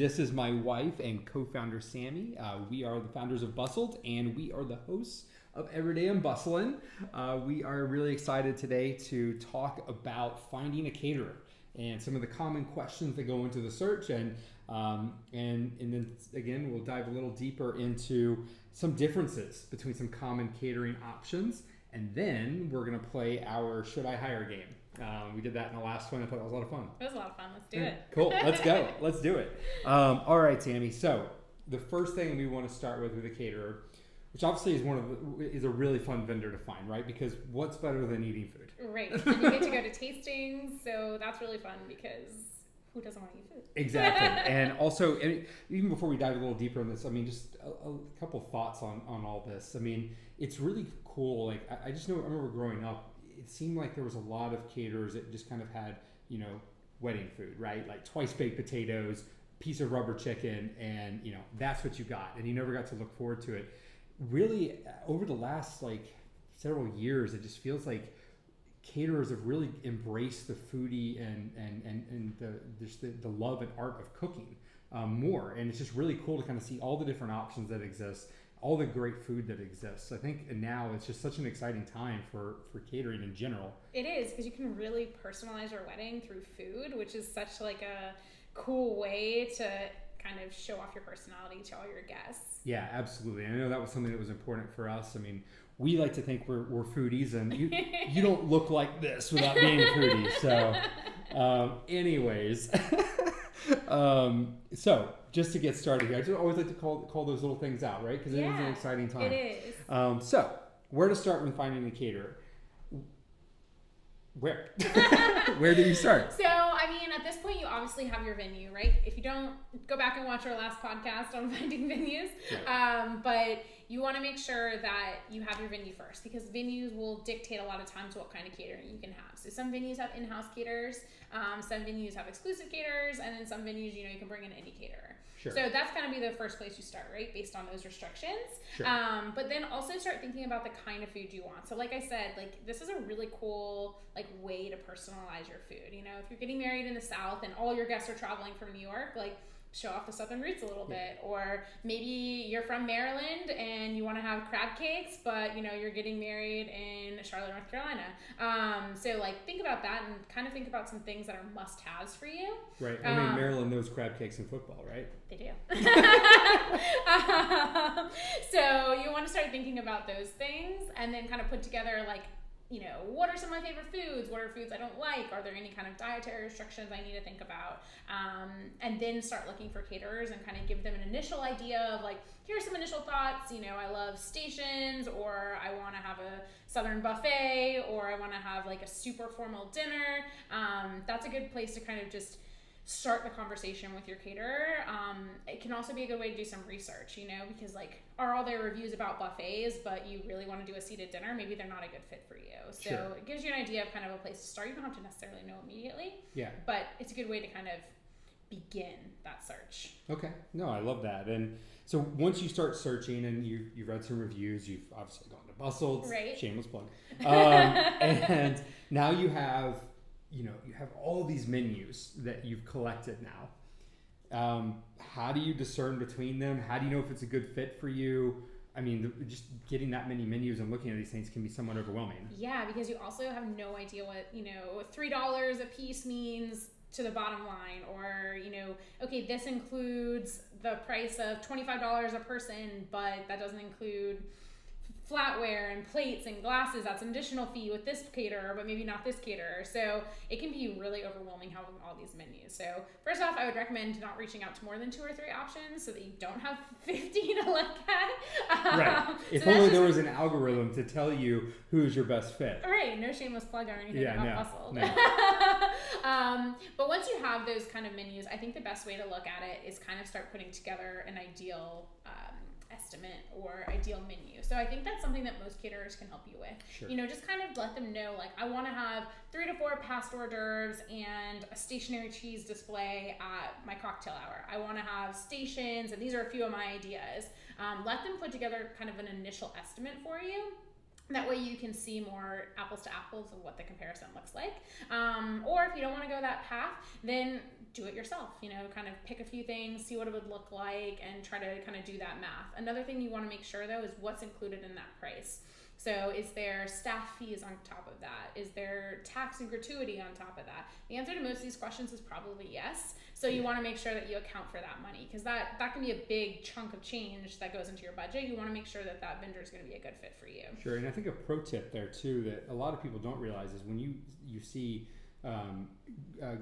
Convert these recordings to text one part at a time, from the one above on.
This is my wife and co-founder, Samie. We are the founders of bustld, and we are the hosts of Everyday and Bustlin'. We are really excited today to talk about finding a caterer and some of the common questions that go into the search, and then again we'll dive a little deeper into some differences between some common catering options, and then we're going to play our Should I Hire game. We did that in the last one. I thought that was a lot of fun. It was a lot of fun. Let's do it. Cool. Let's go. Let's do it. All right, Samie. So the first thing we want to start with a caterer, which obviously is a really fun vendor to find, right? Because what's better than eating food? Right. And you get to go to tastings, so that's really fun because who doesn't want to eat food? Exactly. And also, even before we dive a little deeper in this, I mean, just a couple thoughts on all this. I mean, it's really cool. Like, I just know, I remember growing up, it seemed like there was a lot of caterers that just kind of had, wedding food, right? Like twice baked potatoes, piece of rubber chicken, and, that's what you got. And you never got to look forward to it. Really, over the last, several years, it just feels like caterers have really embraced the foodie and the love and art of cooking more. And it's just really cool to kind of see all the different options that exist, all the great food that exists. I think now it's just such an exciting time for catering in general. It is, because you can really personalize your wedding through food, which is such a cool way to kind of show off your personality to all your guests. Yeah, absolutely. And I know that was something that was important for us. I mean, we like to think we're foodies, and you don't look like this without being a foodie. So, anyways, so just to get started here, I just always like to call those little things out, right? Because it is an exciting time. It is. So where to start when finding a caterer? Where? Where do you start? So, I mean, at this point, you obviously have your venue, right? If you don't, go back and watch our last podcast on finding venues. Right. But you want to make sure that you have your venue first, because venues will dictate a lot of times what kind of catering you can have. So some venues have in-house caterers, some venues have exclusive caterers, and then some venues, you can bring in any caterer. Sure. So that's going to be the first place you start, right? Based on those restrictions. Sure. But then also start thinking about the kind of food you want. So like I said, this is a really cool way to personalize your food. If you're getting married in the South and all your guests are traveling from New York, show off the Southern roots a little bit. Or maybe you're from Maryland and you want to have crab cakes, but you're getting married in Charlotte, North Carolina. So think about that and kind of think about some things that are must-haves for you. Right. I mean, Maryland knows crab cakes in football, right? They do. So you want to start thinking about those things and then kind of put together what are some of my favorite foods? What are foods I don't like? Are there any kind of dietary restrictions I need to think about? And then start looking for caterers and kind of give them an initial idea of here's some initial thoughts. I love stations, or I want to have a Southern buffet, or I want to have a super formal dinner. That's a good place to kind of just start the conversation with your caterer. It can also be a good way to do some research, because are all their reviews about buffets, but you really want to do a seated dinner, maybe they're not a good fit for you. So Sure. It gives you an idea of kind of a place to start. You don't have to necessarily know immediately. Yeah. But it's a good way to kind of begin that search. Okay. No, I love that. And so once you start searching and you've read some reviews, you've obviously gone to bustld, right? Shameless plug. And now you have all these menus that you've collected now. How do you discern between them? How do you know if it's a good fit for you? I mean, just getting that many menus and looking at these things can be somewhat overwhelming. Yeah, because you also have no idea what, $3 a piece means to the bottom line, or, okay, this includes the price of $25 a person, but that doesn't include flatware and plates and glasses. That's an additional fee with this caterer, but maybe not this caterer. So it can be really overwhelming having all these menus. So first off, I would recommend not reaching out to more than 2 or 3 options so that you don't have 50 to look at. Right. If only there was an algorithm to tell you who's your best fit. Right. No shameless plug or anything about bustld. No. But once you have those kind of menus, I think the best way to look at it is kind of start putting together an ideal estimate or ideal menu. So I think that's something that most caterers can help you with. Sure. Just kind of let them know, I want to have 3 to 4 past hors d'oeuvres and a stationary cheese display at my cocktail hour. I want to have stations, and these are a few of my ideas. Let them put together kind of an initial estimate for you. That way you can see more apples to apples of what the comparison looks like. Or if you don't want to go that path, then do it yourself. Kind of pick a few things, see what it would look like, and try to kind of do that math. Another thing you want to make sure, though, is what's included in that price. So is there staff fees on top of that? Is there tax and gratuity on top of that? The answer to most of these questions is probably yes. So you want to make sure that you account for that money, because that can be a big chunk of change that goes into your budget. You want to make sure that vendor is going to be a good fit for you. Sure, and I think a pro tip there too that a lot of people don't realize is when you see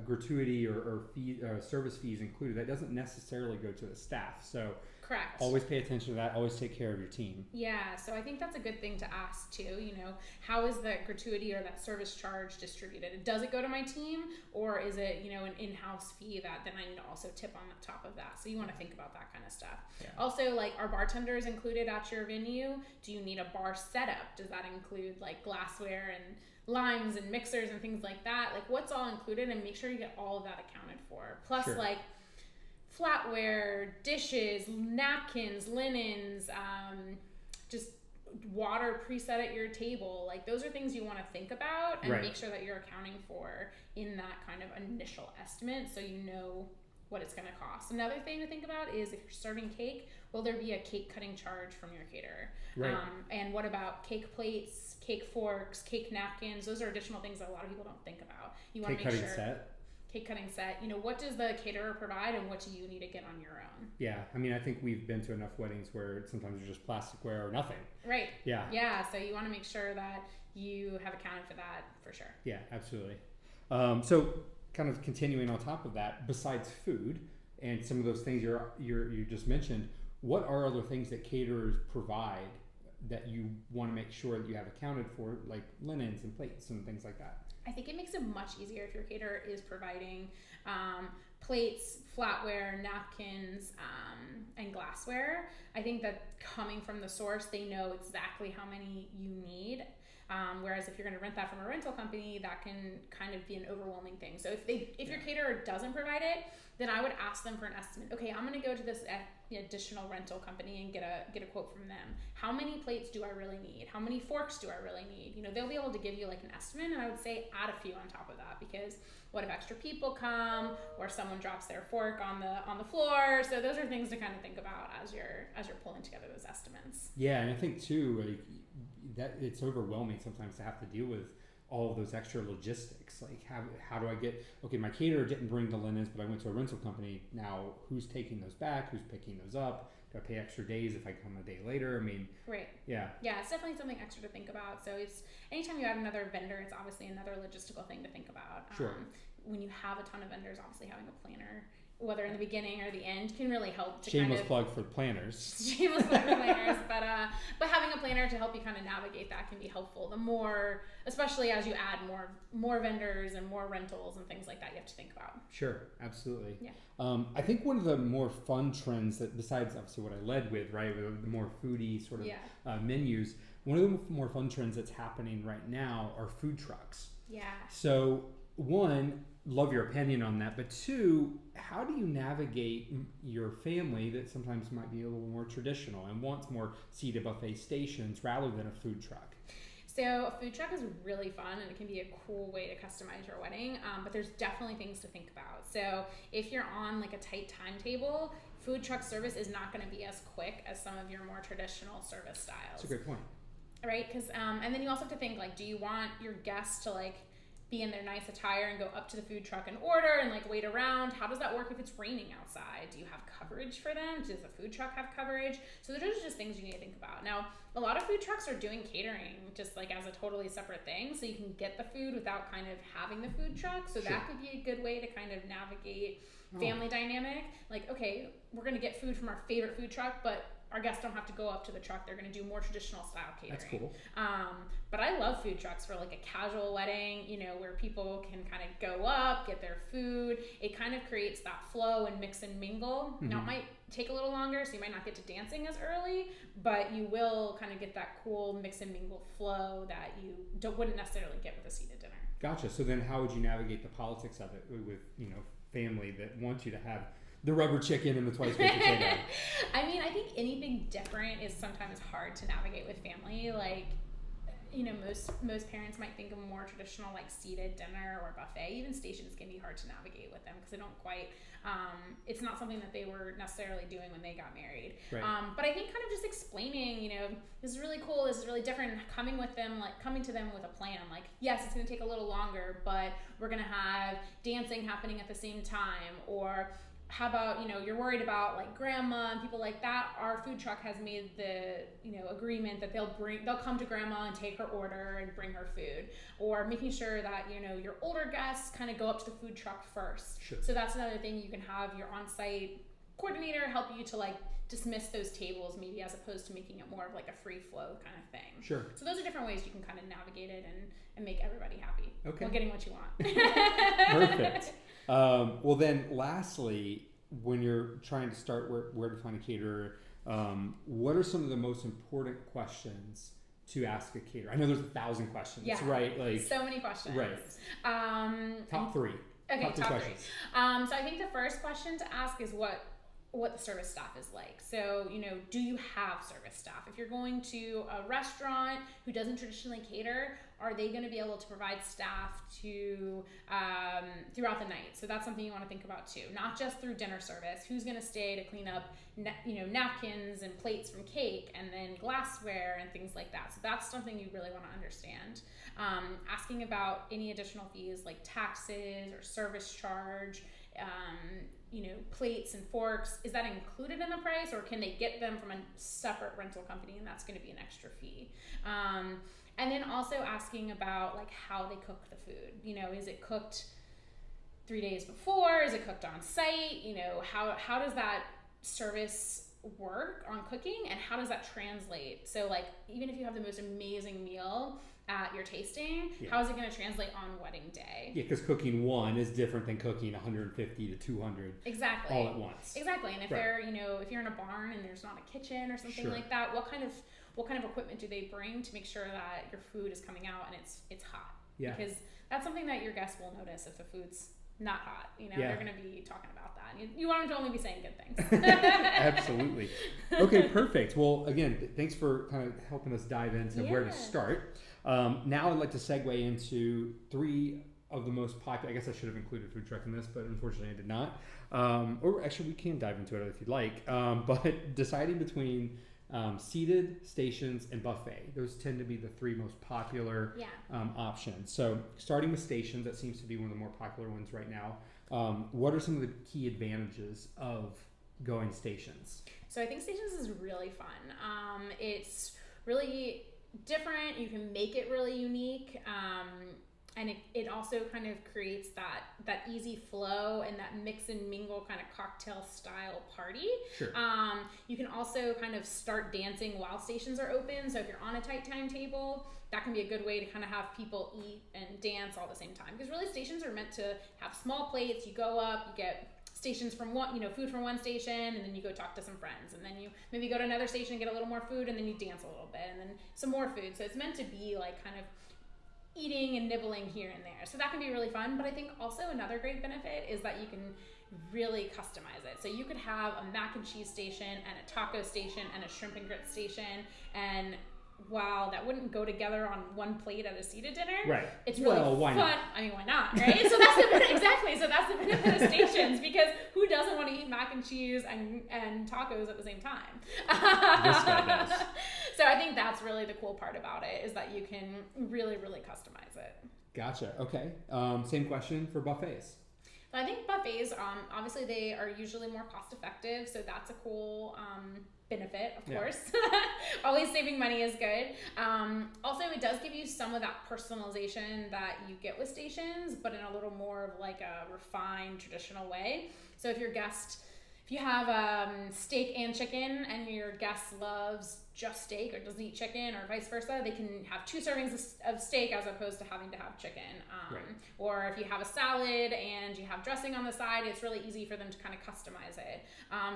gratuity or fee, service fees included, that doesn't necessarily go to the staff. So correct. Always pay attention to that. Always take care of your team. Yeah, so I think that's a good thing to ask too. How is that gratuity or that service charge distributed? Does it go to my team, or is it an in-house fee that then I need to also tip on the top of that? So you want to think about that kind of stuff. Yeah. Also, like, are bartenders included at your venue? Do you need a bar setup? Does that include like glassware and limes and mixers and things like that? Like, what's all included, and make sure you get all of that accounted for. Plus, sure, like flatware, dishes, napkins, linens, just water preset at your table. Like, those are things you want to think about and make sure that you're accounting for in that kind of initial estimate, so you know what it's going to cost. Another thing to think about is, if you're serving cake, will there be a cake cutting charge from your caterer? Right. And what about cake plates, cake forks, cake napkins? Those are additional things that a lot of people don't think about. You want to make sure. Cake cutting set. What does the caterer provide, and what do you need to get on your own? Yeah, I mean, I think we've been to enough weddings where sometimes there's just plasticware or nothing. Right. Yeah. Yeah, so you want to make sure that you have accounted for that for sure. Yeah, absolutely. So kind of continuing on top of that, besides food and some of those things you just mentioned, what are other things that caterers provide that you want to make sure that you have accounted for, like linens and plates and things like that? I think it makes it much easier if your caterer is providing plates, flatware, napkins, and glassware. I think that coming from the source, they know exactly how many you need. Whereas if you're going to rent that from a rental company, that can kind of be an overwhelming thing. So if your caterer doesn't provide it, then I would ask them for an estimate. Okay, I'm going to go to this additional rental company and get a quote from them. How many plates do I really need? How many forks do I really need? They'll be able to give you like an estimate, and I would say add a few on top of that, because what if extra people come, or someone drops their fork on the floor? So those are things to kind of think about as you're pulling together those estimates. Yeah, and I think too, like, that it's overwhelming sometimes to have to deal with all of those extra logistics. Like, how do I get, okay, my caterer didn't bring the linens, but I went to a rental company. Now, who's taking those back? Who's picking those up? Do I pay extra days if I come a day later? I mean, right. Yeah. Yeah, it's definitely something extra to think about. So it's anytime you add another vendor, it's obviously another logistical thing to think about. Sure. When you have a ton of vendors, obviously having a planner, whether in the beginning or the end, can really help to shameless plug for planners. Shameless plug for planners, but having a planner to help you kind of navigate that can be helpful. The more, especially as you add more vendors and more rentals and things like that, you have to think about. Sure, absolutely. Yeah. I think one of the more fun trends that, besides obviously what I led with, right, the more foodie sort of menus, one of the more fun trends that's happening right now are food trucks. Yeah. So one, love your opinion on that, but two, how do you navigate your family that sometimes might be a little more traditional and wants more seated buffet stations rather than a food truck? So a food truck is really fun, and it can be a cool way to customize your wedding, but there's definitely things to think about. So if you're on like a tight timetable, food truck service is not going to be as quick as some of your more traditional service styles. That's a great point. Right? Because and then you also have to think, like, do you want your guests to like be in their nice attire and go up to the food truck and order and like wait around? How does that work if it's raining outside? Do you have coverage for them? Does the food truck have coverage? So those are just things you need to think about. Now, a lot of food trucks are doing catering just like as a totally separate thing, so you can get the food without kind of having the food truck. So that could be a good way to kind of navigate family dynamic. Like, okay, we're going to get food from our favorite food truck, but our guests don't have to go up to the truck. They're going to do more traditional style catering. That's cool. But I love food trucks for like a casual wedding, where people can kind of go up, get their food. It kind of creates that flow and mix and mingle. Mm-hmm. Now, it might take a little longer, so you might not get to dancing as early, but you will kind of get that cool mix and mingle flow that you wouldn't necessarily get with a seated dinner. Gotcha. So then how would you navigate the politics of it with, family that wants you to have the rubber chicken and the twice baked potato? I mean, I think anything different is sometimes hard to navigate with family. Like, most parents might think of a more traditional like seated dinner or buffet. Even stations can be hard to navigate with them because they don't quite. It's not something that they were necessarily doing when they got married. Right. But I think kind of just explaining, this is really cool, this is really different, coming to them with a plan. Like, yes, it's going to take a little longer, but we're going to have dancing happening at the same time. Or how about, you're worried about like grandma and people like that. Our food truck has made the, agreement that they'll come to grandma and take her order and bring her food. Or making sure that, your older guests kind of go up to the food truck first. Sure. So that's another thing. You can have your on-site coordinator help you to like dismiss those tables, maybe, as opposed to making it more of like a free flow kind of thing. Sure. So those are different ways you can kind of navigate it and make everybody happy. Okay. While getting what you want. Perfect. Well, then lastly, when you're trying to start where to find a caterer, what are some of the most important questions to ask a caterer? I know there's 1,000 questions, right? Like so many questions. Right. Top three. Okay, top three. Questions. So I think the first question to ask is what the service staff is like. So, do you have service staff? If you're going to a restaurant who doesn't traditionally cater, are they going to be able to provide staff to throughout the night? So that's something you want to think about too. Not just through dinner service. Who's going to stay to clean up, napkins and plates from cake, and then glassware and things like that. So that's something you really want to understand. Asking about any additional fees like taxes or service charge. Plates and forks, is that included in the price, or can they get them from a separate rental company and that's going to be an extra fee? And then also asking about like how they cook the food. Is it cooked 3 days before? Is it cooked on site? How does that service work on cooking, and how does that translate? So like, even if you have the most amazing meal at your tasting, how is it going to translate on wedding day? Yeah, because cooking one is different than cooking 150 to 200 exactly all at once. Exactly. And if they're, if you're in a barn and there's not a kitchen or something like that, what kind of equipment do they bring to make sure that your food is coming out and it's hot? Yeah. Because that's something that your guests will notice if the food's not hot. They're going to be talking about that. You want them to only be saying good things. Absolutely. Okay, perfect. Well, again, thanks for kind of helping us dive into where to start. Now I'd like to segue into 3 of the most popular. I guess I should have included food truck in this, but unfortunately I did not. Or actually, we can dive into it if you'd like. But deciding between seated, stations, and buffet. Those tend to be the 3 most popular options. So starting with stations, that seems to be one of the more popular ones right now. What are some of the key advantages of going stations? So I think stations is really fun. It's really different. You can make it really unique. And it also kind of creates that easy flow and that mix and mingle kind of cocktail style party. Sure. You can also kind of start dancing while stations are open. So if you're on a tight timetable, that can be a good way to kind of have people eat and dance all at the same time. Because really stations are meant to have small plates. You go up, you get stations from one, food from one station, and then you go talk to some friends, and then you maybe go to another station and get a little more food, and then you dance a little bit, and then some more food. So it's meant to be like kind of eating and nibbling here and there. So that can be really fun. But I think also another great benefit is that you can really customize it. So you could have a mac and cheese station and a taco station and a shrimp and grits station, and while that wouldn't go together on one plate at a seated dinner, right? It's really why fun. Not? I mean, why not, right? So that's the exactly. So that's the benefit of stations, because who doesn't want to eat mac and cheese and tacos at the same time? This guy does. So I think that's really the cool part about it, is that you can really, really customize it. Gotcha. Okay. Same question for buffets. I think buffets, obviously they are usually more cost effective, so that's a cool benefit, of course. Always saving money is good. Also, it does give you some of that personalization that you get with stations, but in a little more of like a refined, traditional way. So if you have steak and chicken, and your guest loves just steak or doesn't eat chicken, or vice versa, they can have 2 servings of steak as opposed to having to have chicken. Right. Or if you have a salad and you have dressing on the side, it's really easy for them to kind of customize it.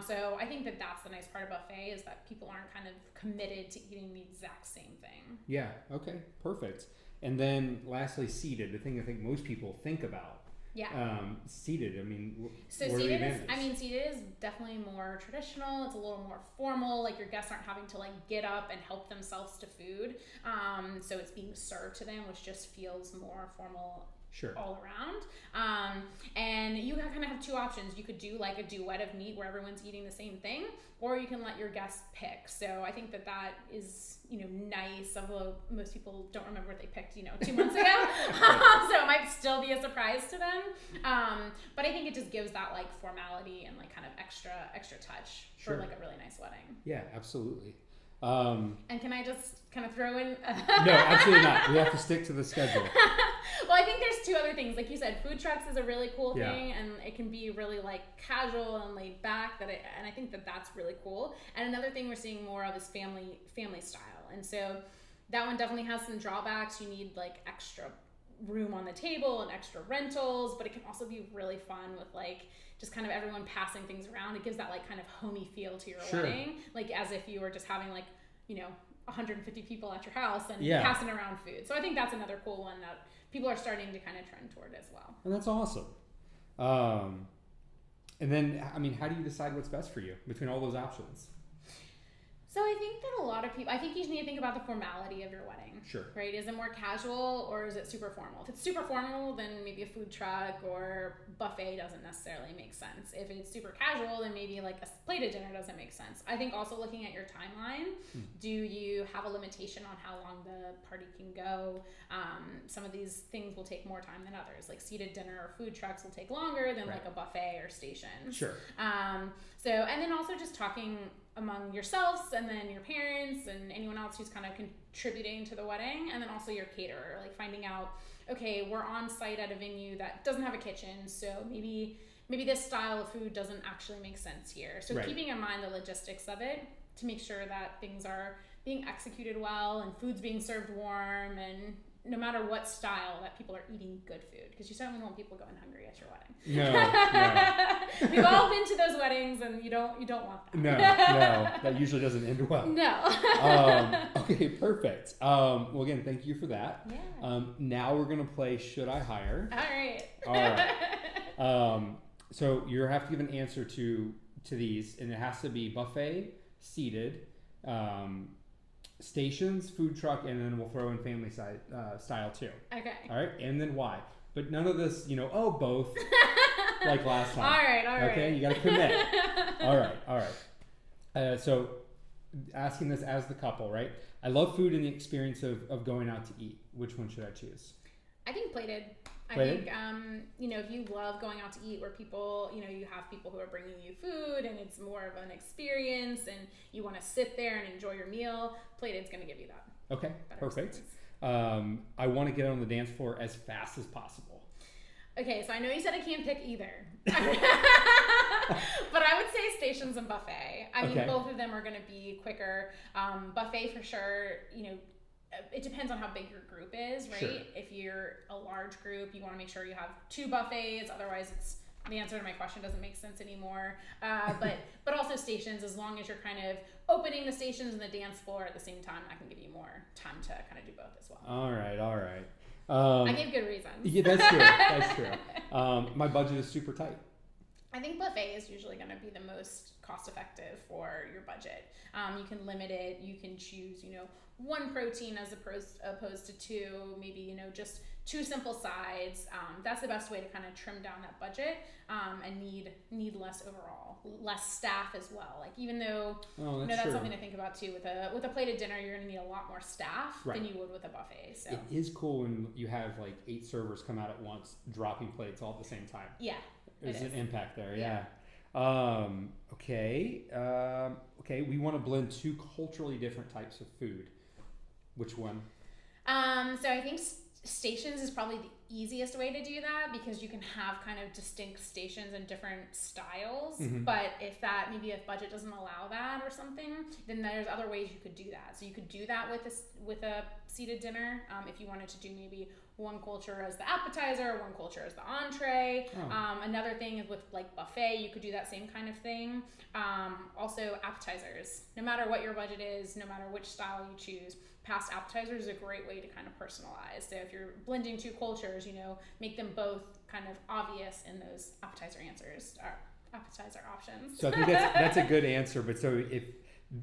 So I think that's the nice part of buffet, is that people aren't kind of committed to eating the exact same thing. Yeah. Okay. Perfect. And then lastly, seated, the thing I think most people think about Seated, I mean, so what are the seated is, advantages? seated is definitely more traditional. It's a little more formal. Like your guests aren't having to like get up and help themselves to food. So it's being served to them, which just feels more formal. Sure. All around. And you kind of have two options. You could do like a duet of meat where everyone's eating the same thing, or you can let your guests pick. So I think that is, nice, although most people don't remember what they picked, 2 months ago. So it might still be a surprise to them. But I think it just gives that like formality and like kind of extra touch for like a really nice wedding. Yeah, absolutely. And can I just kind of throw in? No, absolutely not. We have to stick to the schedule. Well, I think there's two other things. Like you said, food trucks is a really cool thing, and it can be really like casual and laid back. And I think that's really cool. And another thing we're seeing more of is family style. And so that one definitely has some drawbacks. You need like extra room on the table and extra rentals, but it can also be really fun with like just kind of everyone passing things around. It gives that like kind of homey feel to your wedding, like as if you were just having like 150 people at your house and passing around food. So I think that's another cool one that people are starting to kind of trend toward as well. And that's awesome. And then, I mean, how do you decide what's best for you between all those options? So I think that a lot of people, I think you need to think about the formality of your wedding. Sure. Right? Is it more casual or is it super formal? If it's super formal, then maybe a food truck or buffet doesn't necessarily make sense. If it's super casual, then maybe like a plated dinner doesn't make sense. I think also looking at your timeline, do you have a limitation on how long the party can go? Some of these things will take more time than others. Like seated dinner or food trucks will take longer than like a buffet or station. Sure. And then also just talking among yourselves and then your parents and anyone else who's kind of contributing to the wedding, and then also your caterer, like finding out, okay, we're on site at a venue that doesn't have a kitchen, so maybe this style of food doesn't actually make sense here. So keeping in mind the logistics of it to make sure that things are being executed well and food's being served warm, and no matter what style, that people are eating good food, because you certainly don't want people going hungry at your wedding. No. We've all been to those weddings, and you don't want that. No, that usually doesn't end well. No. Okay, perfect. Well, again, thank you for that. Yeah. Now we're gonna play Should I Hire? All right. So you have to give an answer to these, and it has to be buffet, seated, stations, food truck, and then we'll throw in family style too. Okay. All right, and then why? But none of this, both like last time. All right. Okay, you got to commit. All right. So asking this as the couple, right? I love food and the experience of going out to eat. Which one should I choose? I think plated. I think, if you love going out to eat where people, you have people who are bringing you food and it's more of an experience and you want to sit there and enjoy your meal, plated's going to give you that. Okay, perfect. I want to get on the dance floor as fast as possible. Okay, so I know you said I can't pick either. But I would say stations and buffet. I mean, both of them are going to be quicker. Buffet for sure, it depends on how big your group is, right? Sure. If you're a large group, you want to make sure you have 2 buffets. Otherwise, the answer to my question doesn't make sense anymore. But also stations, as long as you're kind of opening the stations and the dance floor at the same time, that can give you more time to kind of do both as well. All right. I gave good reasons. Yeah, that's true. My budget is super tight. I think buffet is usually going to be the most cost effective for your budget. You can limit it. You can choose, 1 protein as opposed to 2, maybe, just 2 simple sides. That's the best way to kind of trim down that budget and need less overall, less staff as well. Like even though that's something to think about too. With a plated dinner, you're going to need a lot more staff than you would with a buffet. So it is cool when you have like 8 servers come out at once, dropping plates all at the same time. Yeah, there's an impact there. Yeah. Okay. We want to blend 2 culturally different types of food. Which one? So I think stations is probably the easiest way to do that, because you can have kind of distinct stations and different styles. Mm-hmm. But if budget doesn't allow that or something, then there's other ways you could do that. So you could do that with a seated dinner if you wanted to do maybe one culture as the appetizer, one culture as the entree. Another thing is with like buffet, you could do that same kind of thing. Also appetizers, no matter what your budget is, no matter which style you choose, past appetizers is a great way to kind of personalize. So if you're blending two cultures, make them both kind of obvious in those appetizer options. So I think that's a good answer. But so if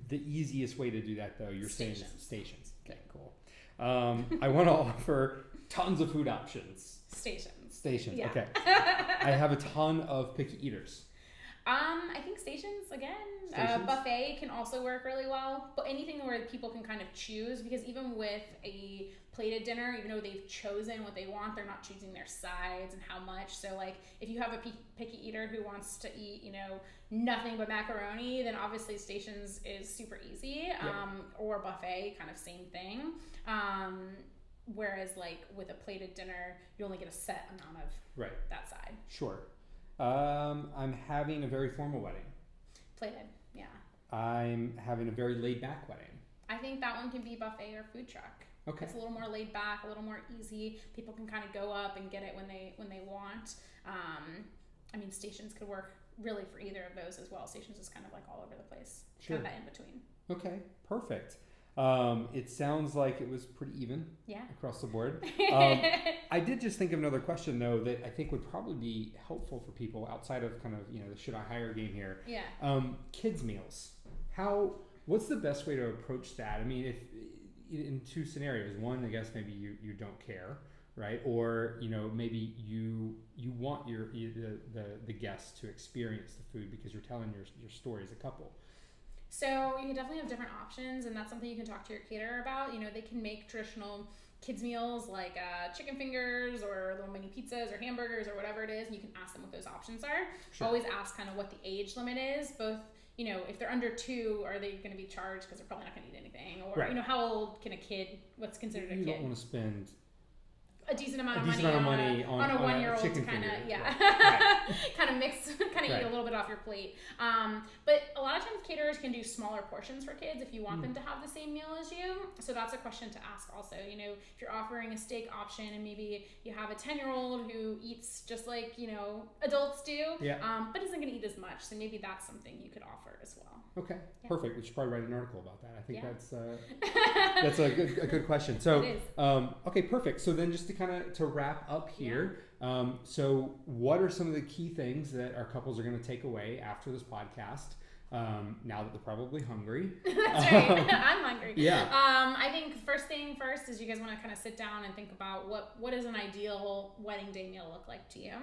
the easiest way to do that, though, you're saying stations. Okay, cool. I want to offer tons of food options. Stations. Yeah. Okay. I have a ton of picky eaters. I think stations again. Buffet can also work really well, but anything where people can kind of choose, because even with a plated dinner, even though they've chosen what they want, they're not choosing their sides and how much. So like if you have a picky eater who wants to eat, nothing but macaroni, then obviously stations is super easy. Or buffet, kind of same thing. Whereas like with a plated dinner, you only get a set amount of that side. Sure. I'm having a very formal wedding. Plated, yeah. I'm having a very laid back wedding. I think that one can be buffet or food truck. Okay. It's a little more laid back, a little more easy. People can kind of go up and get it when they want. Stations could work really for either of those as well. Stations is kind of like all over the place. Sure. Kind of that in between. Okay, perfect. It sounds like it was pretty even across the board. I did just think of another question, though, that I think would probably be helpful for people outside of kind of, the should I hire game here. Yeah. Kids meals. What's the best way to approach that? I mean, if in two scenarios, one, I guess maybe you don't care, right? Or, maybe you want the guests to experience the food because you're telling your story as a couple. So you can definitely have different options, and that's something you can talk to your caterer about. They can make traditional kids meals like chicken fingers or little mini pizzas or hamburgers or whatever it is, and you can ask them what those options are. Sure. Always ask kind of what the age limit is, both, if they're under 2, are they going to be charged because they're probably not going to eat anything? Or, how old can what's considered a kid? You don't want to spend a decent amount of money on a 1-year-old to kind of kind of mix, kind of eat a little bit off your plate. But a lot of times caterers can do smaller portions for kids if you want them to have the same meal as you. So that's a question to ask also. If you're offering a steak option and maybe you have a 10-year-old who eats just like adults do, but isn't going to eat as much. So maybe that's something you could offer as well. Okay, perfect. We should probably write an article about that. I think that's a good question. So, it is. Okay, perfect. So then just to wrap up here, so what are some of the key things that our couples are going to take away after this podcast? Now that they're probably hungry. That's right. I'm hungry. Yeah. I think first is you guys want to kind of sit down and think about what does an ideal wedding day meal look like to you.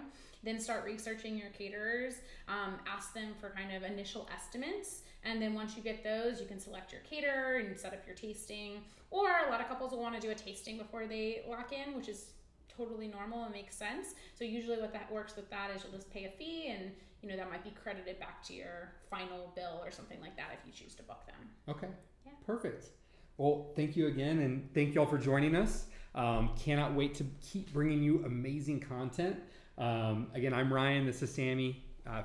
Then start researching your caterers. Ask them for kind of initial estimates. And then once you get those, you can select your caterer and set up your tasting. Or a lot of couples will want to do a tasting before they lock in, which is totally normal and makes sense. So usually what that works with that is you'll just pay a fee, and that might be credited back to your final bill or something like that if you choose to book them. Okay. Yeah. Perfect. Well, thank you again, and thank you all for joining us. Cannot wait to keep bringing you amazing content. Again, I'm Ryan. This is Samie,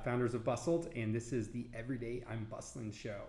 founders of Bustld, and this is the Everyday I'm Bustling show.